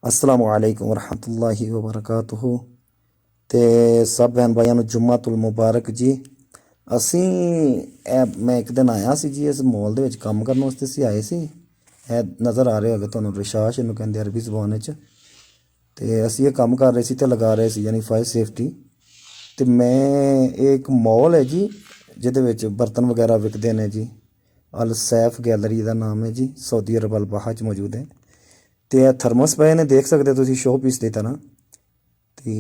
अस्सलामु अलैकुम वरहमतुल्लाहि वबरकातुहू। ते सब बहन भाइयों ਨੂੰ ਜੁਮਾਤੁਲ ਮੁਬਾਰਕ ਜੀ। ਅਸੀਂ ਮੈਂ ਇੱਕ ਦਿਨ ਆਇਆ ਸੀ ਜੀ, ਇਸ ਮਾਲ ਦੇ ਵਿੱਚ ਕੰਮ ਕਰਨ ਵਾਸਤੇ ਅਸੀਂ ਆਏ ਸੀ। ਇਹ ਨਜ਼ਰ ਆ ਰਿਹਾ ਹੋਗਾ ਤੁਹਾਨੂੰ, ਰਿਸ਼ਾਸ਼ ਇਹਨੂੰ ਕਹਿੰਦੇ ਅਰਬੀ ਜ਼ਬਾਨ ਵਿੱਚ। ਤੇ ਅਸੀਂ ਇਹ ਕੰਮ ਕਰ ਰਹੇ ਸੀ ਤੇ ਲਗਾ ਰਹੇ ਸੀ, ਯਾਨੀ ਫਾਇਰ ਸੇਫਟੀ। ਤੇ ਮੈਂ ਇਹ ਇੱਕ ਮਾਲ ਹੈ ਜੀ ਜਿਹਦੇ ਵਿੱਚ ਬਰਤਨ ਵਗੈਰਾ ਵਿਕਦੇ ਨੇ ਜੀ। ਅਲ ਸੈਫ ਗੈਲਰੀ ਦਾ ਨਾਮ ਹੈ ਜੀ, ਸਾਊਦੀ ਅਰਬ ਅਲ ਬਾਹਾ 'ਚ ਮੌਜੂਦ ਹੈ। ਤੇ ਇਹ ਥਰਮਸ ਪਏ ਨੇ, ਦੇਖ ਸਕਦੇ ਤੁਸੀਂ, ਸ਼ੋ ਪੀਸ ਦੀ ਤਰ੍ਹਾਂ। ਤੇ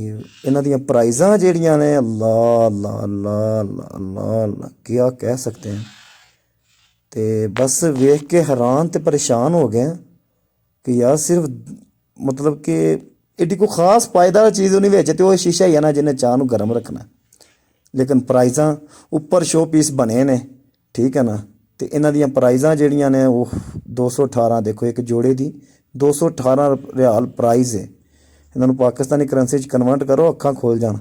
ਇਹਨਾਂ ਦੀਆਂ ਪ੍ਰਾਈਜ਼ਾਂ ਜਿਹੜੀਆਂ ਨੇ, ਅੱਲਾ ਅੱਲਾ ਅੱਲਾ ਅੱਲਾ ਅੱਲਾ ਅੱਲਾ ਕੀ ਕਹਿ ਸਕਦੇ ਹਾਂ। ਤੇ ਬਸ ਵੇਖ ਕੇ ਹੈਰਾਨ ਤੇ ਪਰੇਸ਼ਾਨ ਹੋ ਗਏ ਕਿ ਯਾਰ ਸਿਰਫ ਮਤਲਬ ਕਿ ਏਡੀ ਕੋਈ ਖਾਸ ਪਾਇਦਾਰ ਚੀਜ਼ ਉਹਨੇ ਵਿੱਚ, ਤੇ ਉਹ ਸ਼ੀਸ਼ਾ ਹੀ ਹੈ ਨਾ ਜਿਹਨੇ ਚਾਹ ਨੂੰ ਗਰਮ ਰੱਖਣਾ। ਲੇਕਿਨ ਪ੍ਰਾਈਜ਼ਾਂ ਉੱਪਰ ਸ਼ੋ ਪੀਸ ਬਣੇ ਨੇ, ਠੀਕ ਹੈ ਨਾ। ਤੇ ਇਹਨਾਂ ਦੀਆਂ ਪ੍ਰਾਈਜ਼ਾਂ ਜਿਹੜੀਆਂ ਨੇ ਉਹ 218, ਦੇਖੋ ਇੱਕ ਜੋੜੇ ਦੀ 218 ਰਿਆਲ ਪ੍ਰਾਈਜ਼ ਹੈ। ਇਹਨਾਂ ਨੂੰ ਪਾਕਿਸਤਾਨੀ ਕਰੰਸੀ 'ਚ ਕਨਵਰਟ ਕਰੋ, ਅੱਖਾਂ ਖੋਲ ਜਾਣ।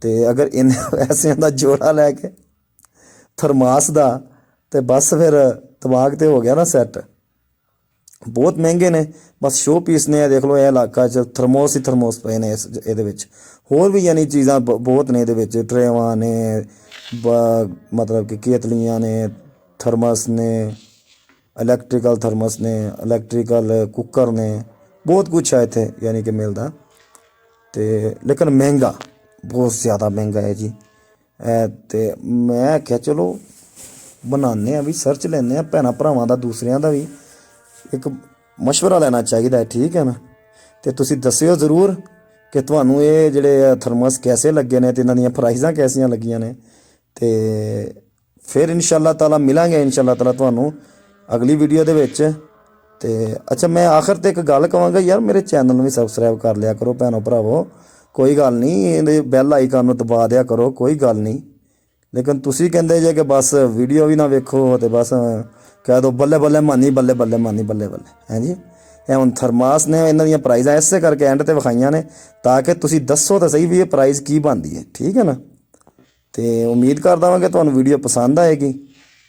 ਤੇ ਅਗਰ ਇੰਨੇ ਪੈਸਿਆਂ ਦਾ ਜੋੜਾ ਲੈ ਕੇ ਥਰਮਾਸ ਦਾ, ਤੇ ਬਸ ਫਿਰ ਦਿਮਾਗ ਤੇ ਹੋ ਗਿਆ ਨਾ ਸੈੱਟ। ਬਹੁਤ ਮਹਿੰਗੇ ਨੇ, ਬਸ ਸ਼ੋ ਪੀਸ ਨੇ। ਦੇਖ ਲਓ ਇਹ ਇਲਾਕਾ 'ਚ ਥਰਮੋਸ ਹੀ ਥਰਮੋਸ ਪਏ ਨੇ ਇਹਦੇ ਵਿੱਚ। ਹੋਰ ਵੀ ਯਾਨੀ ਚੀਜ਼ਾਂ ਬਹੁਤ ਨੇ ਇਹਦੇ ਵਿੱਚ, ਟਰੇਵਾਂ ਨੇ, ਮਤਲਬ ਕਿ ਕੇਤਲੀਆਂ ਨੇ, ਥਰਮਸ ਨੇ, ਇਲੈਕਟ੍ਰੀਕਲ ਥਰਮਸ ਨੇ, ਇਲੈਕਟ੍ਰੀਕਲ ਕੁੱਕਰ ਨੇ, ਬਹੁਤ ਕੁਛ ਹੈ ਇੱਥੇ ਯਾਨੀ ਕਿ ਮਿਲਦਾ। ਤੇ ਲੇਕਿਨ ਮਹਿੰਗਾ, ਬਹੁਤ ਜ਼ਿਆਦਾ ਮਹਿੰਗਾ ਹੈ ਜੀ। ਤੇ ਮੈਂ ਕਿਹਾ ਚਲੋ ਬਣਾਉਂਦੇ ਹਾਂ ਵੀ, ਸਰਚ ਲੈਂਦੇ ਹਾਂ ਭੈਣਾਂ ਭਰਾਵਾਂ ਦਾ, ਦੂਸਰਿਆਂ ਦਾ ਵੀ ਇੱਕ ਮਸ਼ਵਰਾ ਲੈਣਾ ਚਾਹੀਦਾ ਹੈ, ਠੀਕ ਹੈ ਨਾ। ਤੇ ਤੁਸੀਂ ਦੱਸਿਓ ਜ਼ਰੂਰ ਕਿ ਤੁਹਾਨੂੰ ਇਹ ਜਿਹੜੇ ਥਰਮਸ ਕੈਸੇ ਲੱਗੇ ਨੇ, ਤੇ ਇਹਨਾਂ ਦੀਆਂ ਪ੍ਰਾਈਜ਼ਾਂ ਕੈਸੀਆਂ ਲੱਗੀਆਂ ਨੇ। ਤੇ ਫਿਰ ਇਨਸ਼ਾ ਤਾਲਾ ਮਿਲਾਂਗੇ, ਇਨਸ਼ਾ ਤਾਲਾ ਤੁਹਾਨੂੰ ਅਗਲੀ ਵੀਡੀਓ ਦੇ ਵਿੱਚ। ਤੇ ਅੱਛਾ, ਮੈਂ ਆਖਰ ਤੇ ਇੱਕ ਗੱਲ ਕਹਾਂਗਾ ਯਾਰ, ਮੇਰੇ ਚੈਨਲ ਨੂੰ ਵੀ ਸਬਸਕ੍ਰਾਈਬ ਕਰ ਲਿਆ ਕਰੋ ਭੈਣੋ ਭਰਾਵੋ। ਕੋਈ ਗੱਲ ਨਹੀਂ, ਇਹਦੇ ਬੈਲ ਆਈਕਨ ਨੂੰ ਦਬਾ ਦਿਆ ਕਰੋ, ਕੋਈ ਗੱਲ ਨਹੀਂ। ਲੇਕਿਨ ਤੁਸੀਂ ਕਹਿੰਦੇ ਜੇ ਕਿ ਬਸ ਵੀਡੀਓ ਵੀ ਨਾ ਵੇਖੋ ਤੇ ਬਸ ਕਹਿ ਦਿਓ ਬੱਲੇ ਬੱਲੇ ਮਾਨੀ, ਬੱਲੇ ਬੱਲੇ ਮਾਨੀ, ਬੱਲੇ ਬੱਲੇ, ਹੈ ਜੀ। ਇਹ ਹੁਣ ਥਰਮਾਸ ਨੇ, ਇਹਨਾਂ ਦੀਆਂ ਪ੍ਰਾਈਜ਼ਾਂ ਇਸੇ ਕਰਕੇ ਐਂਡ 'ਤੇ ਵਿਖਾਈਆਂ ਨੇ ਤਾਂ ਕਿ ਤੁਸੀਂ ਦੱਸੋ ਤਾਂ ਸਹੀ ਵੀ ਇਹ ਪ੍ਰਾਈਜ਼ ਕੀ ਬਣਦੀ ਹੈ, ਠੀਕ ਹੈ ਨਾ। ਤੇ ਉਮੀਦ ਕਰਦਾ ਹਾਂ ਕਿ ਤੁਹਾਨੂੰ ਵੀਡੀਓ ਪਸੰਦ ਆਏਗੀ।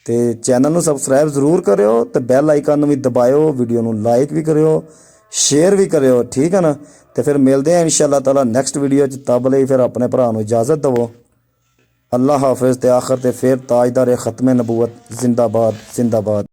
ਤੇ ਚੈਨਲ ਨੂੰ ਸਬਸਕ੍ਰਾਈਬ ਜ਼ਰੂਰ ਕਰਿਓ ਤੇ ਬੈਲ ਆਈਕਨ ਨੂੰ ਵੀ ਦਬਾਇਓ, ਵੀਡੀਓ ਨੂੰ ਲਾਈਕ ਵੀ ਕਰਿਓ, ਸ਼ੇਅਰ ਵੀ ਕਰਿਓ, ਠੀਕ ਹੈ ਨਾ। ਤੇ ਫਿਰ ਮਿਲਦੇ ਹਾਂ ਇਨਸ਼ਾ ਤਾਲਾ ਨੈਕਸਟ ਵੀਡੀਓ 'ਚ। ਤਬ ਲਈ ਫਿਰ ਆਪਣੇ ਭਰਾ ਨੂੰ ਇਜਾਜ਼ਤ ਦੇਵੋ। ਅੱਲਾ ਹਾਫਿਜ਼। ਤੇ ਆਖਰ ਤੇ ਫਿਰ ਤਾਜਦਾਰ ਖਤਮੇ ਨਬੂਵਤ ਜ਼ਿੰਦਾਬਾਦ ਜ਼ਿੰਦਾਬਾਦ।